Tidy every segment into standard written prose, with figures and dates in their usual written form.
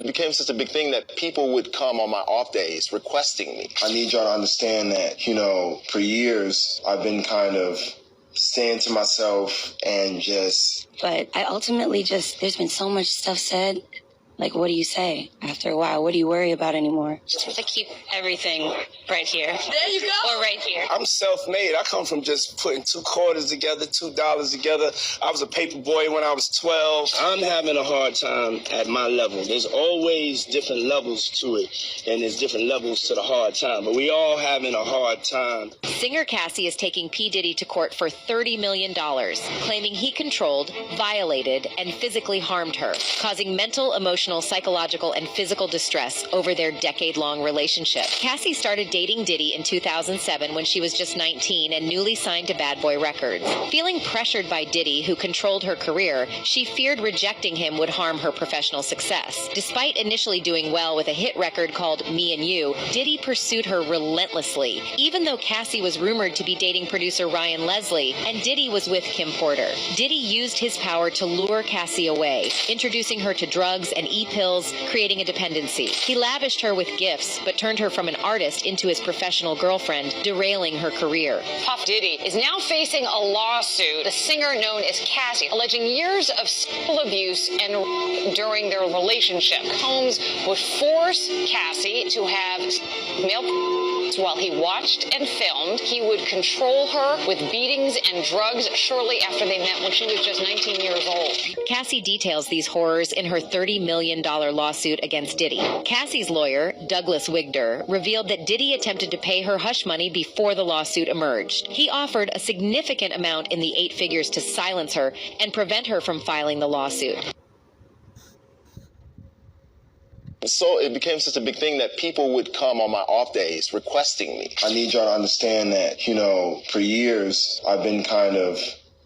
It became such a big thing that people would come on my off days requesting me. I need y'all to understand that, for years, I've been kind of staying to myself and just... But I ultimately there's been so much stuff said. Like, what do you say after a while? What do you worry about anymore? Just have to keep everything right here. There you go. Or right here. I'm self-made. I come from just putting $2 together, $2 together. I was a paper boy when I was 12. I'm having a hard time at my level. There's always different levels to it, and there's different levels to the hard time. But we all having a hard time. Singer Cassie is taking P. Diddy to court for $30 million, claiming he controlled, violated, and physically harmed her, causing mental, emotional, psychological, and physical distress over their decade-long relationship. Cassie started dating Diddy in 2007 when she was just 19 and newly signed to Bad Boy Records. Feeling pressured by Diddy, who controlled her career, she feared rejecting him would harm her professional success. Despite initially doing well with a hit record called Me and You, Diddy pursued her relentlessly, even though Cassie was rumored to be dating producer Ryan Leslie and Diddy was with Kim Porter. Diddy used his power to lure Cassie away, introducing her to drugs and pills, creating a dependency. He lavished her with gifts, but turned her from an artist into his professional girlfriend, derailing her career. Puff Diddy is now facing a lawsuit. The singer known as Cassie, alleging years of sexual abuse and during their relationship. Combs would force Cassie to have male while he watched and filmed. He would control her with beatings and drugs shortly after they met when she was just 19 years old. Cassie details these horrors in her $30 million lawsuit against Diddy. Cassie's lawyer, Douglas Wigder, revealed that Diddy attempted to pay her hush money before the lawsuit emerged. He offered a significant amount in the 8 figures to silence her and prevent her from filing the lawsuit. So it became such a big thing that people would come on my off days requesting me. I need y'all to understand that, for years, I've been kind of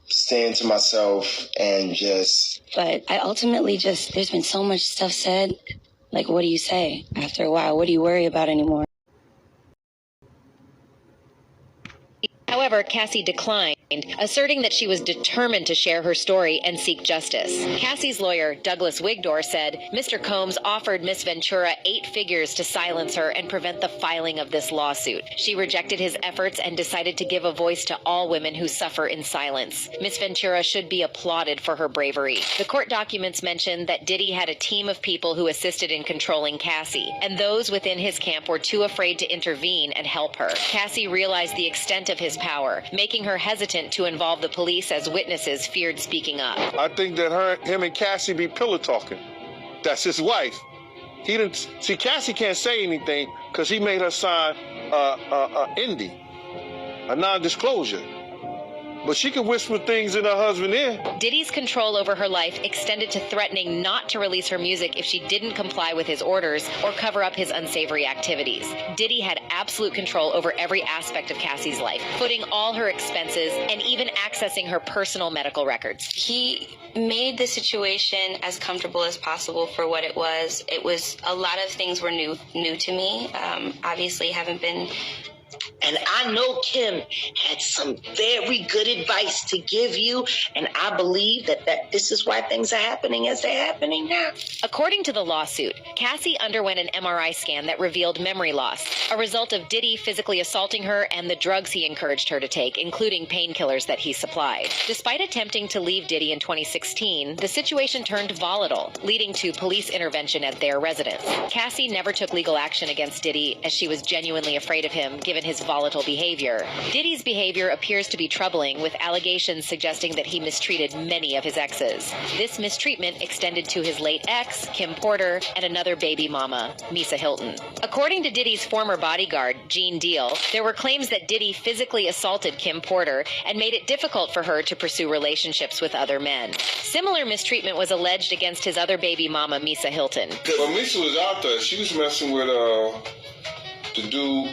staying to myself and just... But I ultimately there's been so much stuff said. Like, what do you say after a while? What do you worry about anymore? However, Cassie declined, asserting that she was determined to share her story and seek justice. Cassie's lawyer, Douglas Wigder, said Mr. Combs offered Miss Ventura 8 figures to silence her and prevent the filing of this lawsuit. She rejected his efforts and decided to give a voice to all women who suffer in silence. Miss Ventura should be applauded for her bravery. The court documents mention that Diddy had a team of people who assisted in controlling Cassie, and those within his camp were too afraid to intervene and help her. Cassie realized the extent of his power, making her hesitant to involve the police as witnesses feared speaking up. I think that him and Cassie be pillow talking. That's his wife. He didn't see. Cassie can't say anything because he made her sign ND, a non-disclosure. But she can whisper things in her husband's ear. Diddy's control over her life extended to threatening not to release her music if she didn't comply with his orders or cover up his unsavory activities. Diddy had absolute control over every aspect of Cassie's life, footing all her expenses and even accessing her personal medical records. He made the situation as comfortable as possible for what it was. It was, a lot of things were new to me. Obviously haven't been... And I know Kim had some very good advice to give you, and I believe that this is why things are happening as they're happening now. According to the lawsuit, Cassie underwent an MRI scan that revealed memory loss, a result of Diddy physically assaulting her and the drugs he encouraged her to take, including painkillers that he supplied. Despite attempting to leave Diddy in 2016, the situation turned volatile, leading to police intervention at their residence. Cassie never took legal action against Diddy as she was genuinely afraid of him, given his volatile behavior. Diddy's behavior appears to be troubling, with allegations suggesting that he mistreated many of his exes. This mistreatment extended to his late ex, Kim Porter, and another baby mama, Misa Hilton. According to Diddy's former bodyguard, Gene Deal, there were claims that Diddy physically assaulted Kim Porter and made it difficult for her to pursue relationships with other men. Similar mistreatment was alleged against his other baby mama, Misa Hilton. When Misa was out there, she was messing with the dude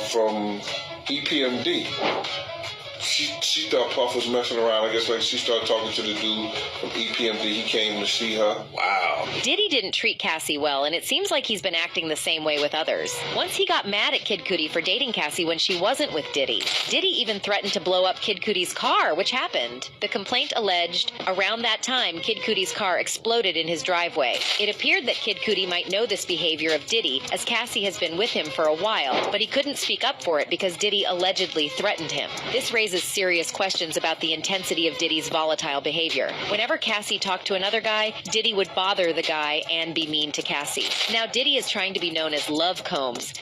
from EPMD. She thought Puff was messing around. I guess like she started talking to the dude from EPMD. He came to see her. Wow. Diddy didn't treat Cassie well, and it seems like he's been acting the same way with others. Once he got mad at Kid Cudi for dating Cassie when she wasn't with Diddy. Diddy even threatened to blow up Kid Cudi's car, which happened. The complaint alleged around that time, Kid Cudi's car exploded in his driveway. It appeared that Kid Cudi might know this behavior of Diddy, as Cassie has been with him for a while, but he couldn't speak up for it because Diddy allegedly threatened him. This raises serious questions about the intensity of Diddy's volatile behavior. Whenever Cassie talked to another guy, Diddy would bother the guy and be mean to Cassie. Now Diddy is trying to be known as Love Combs,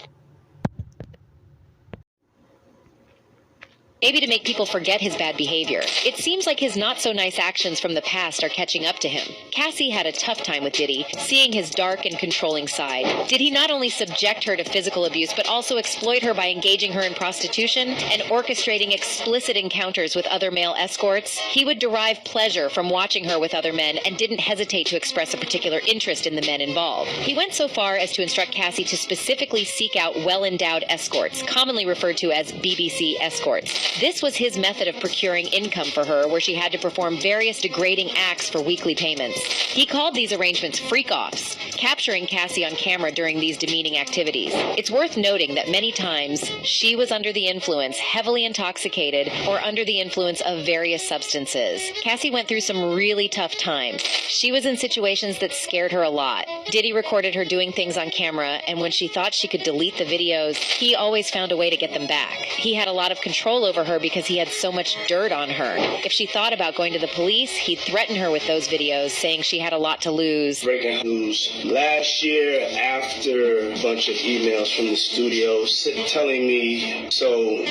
maybe to make people forget his bad behavior. It seems like his not-so-nice actions from the past are catching up to him. Cassie had a tough time with Diddy, seeing his dark and controlling side. Did he not only subject her to physical abuse, but also exploit her by engaging her in prostitution and orchestrating explicit encounters with other male escorts? He would derive pleasure from watching her with other men and didn't hesitate to express a particular interest in the men involved. He went so far as to instruct Cassie to specifically seek out well-endowed escorts, commonly referred to as BBC escorts. This was his method of procuring income for her, where she had to perform various degrading acts for weekly payments. He called these arrangements freak-offs, capturing Cassie on camera during these demeaning activities. It's worth noting that many times she was under the influence, heavily intoxicated, or under the influence of various substances. Cassie went through some really tough times. She was in situations that scared her a lot. Diddy recorded her doing things on camera, and when she thought she could delete the videos, he always found a way to get them back. He had a lot of control over her because he had so much dirt on her. If she thought about going to the police, he'd threaten her with those videos, saying she had a lot to lose. Breaking news. Last year, after a bunch of emails from the studio telling me, so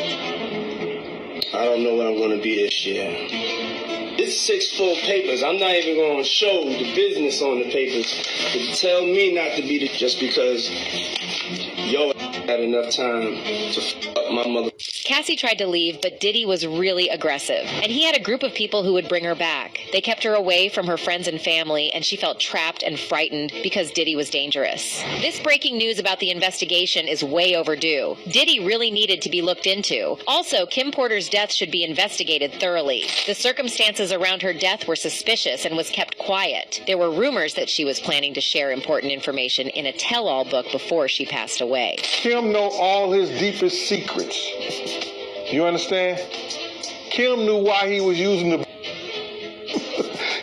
I don't know what I'm going to be this year. It's 6 full papers. I'm not even going to show the business on the papers to tell me not to be just because yo had enough time to f up my mother. Cassie tried to leave, but Diddy was really aggressive, and he had a group of people who would bring her back. They kept her away from her friends and family, and she felt trapped and frightened because Diddy was dangerous. This breaking news about the investigation is way overdue. Diddy really needed to be looked into. Also, Kim Porter's death should be investigated thoroughly. The circumstances around her death were suspicious and was kept quiet. There were rumors that she was planning to share important information in a tell-all book before she passed away. Kim know all his deepest secrets. You understand? Kim knew why he was using the...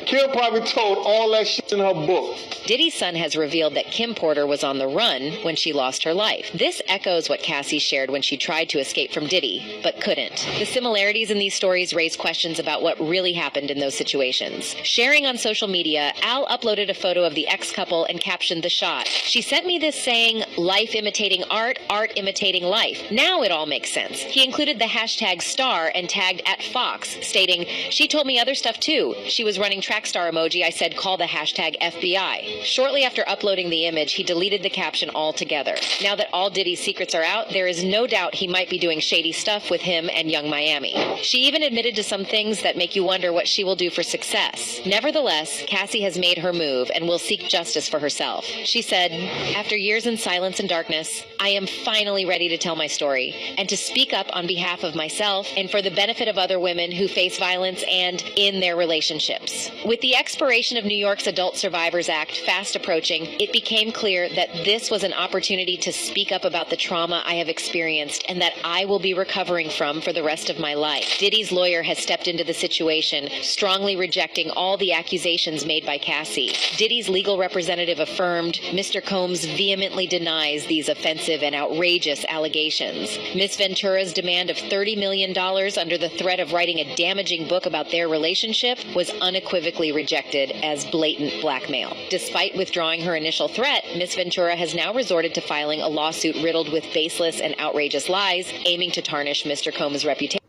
Kim probably told all that shit in her book. Diddy's son has revealed that Kim Porter was on the run when she lost her life. This echoes what Cassie shared when she tried to escape from Diddy, but couldn't. The similarities in these stories raise questions about what really happened in those situations. Sharing on social media, Al uploaded a photo of the ex-couple and captioned the shot. She sent me this saying, life imitating art, art imitating life. Now it all makes sense. He included the hashtag star and tagged @Fox, stating, she told me other stuff too. She was running track star emoji. I said, call the hashtag FBI. Shortly after uploading the image, he deleted the caption altogether. Now that all Diddy's secrets are out, there is no doubt he might be doing shady stuff with him and Young Miami. She even admitted to some things that make you wonder what she will do for success. Nevertheless, Cassie has made her move and will seek justice for herself. She said, after years in silence and darkness, I am finally ready to tell my story and to speak up on behalf of myself and for the benefit of other women who face violence and in their relationships. With the expiration of New York's Adult Survivors Act fast approaching, it became clear that this was an opportunity to speak up about the trauma I have experienced and that I will be recovering from for the rest of my life. Diddy's lawyer has stepped into the situation, strongly rejecting all the accusations made by Cassie. Diddy's legal representative affirmed Mr. Combs vehemently denies these offensive and outrageous allegations. Ms. Ventura's demand of $30 million under the threat of writing a damaging book about their relationship was unequivocally rejected as blatant blackmail. Despite withdrawing her initial threat, Ms. Ventura has now resorted to filing a lawsuit riddled with baseless and outrageous lies, aiming to tarnish Mr. Combs' reputation.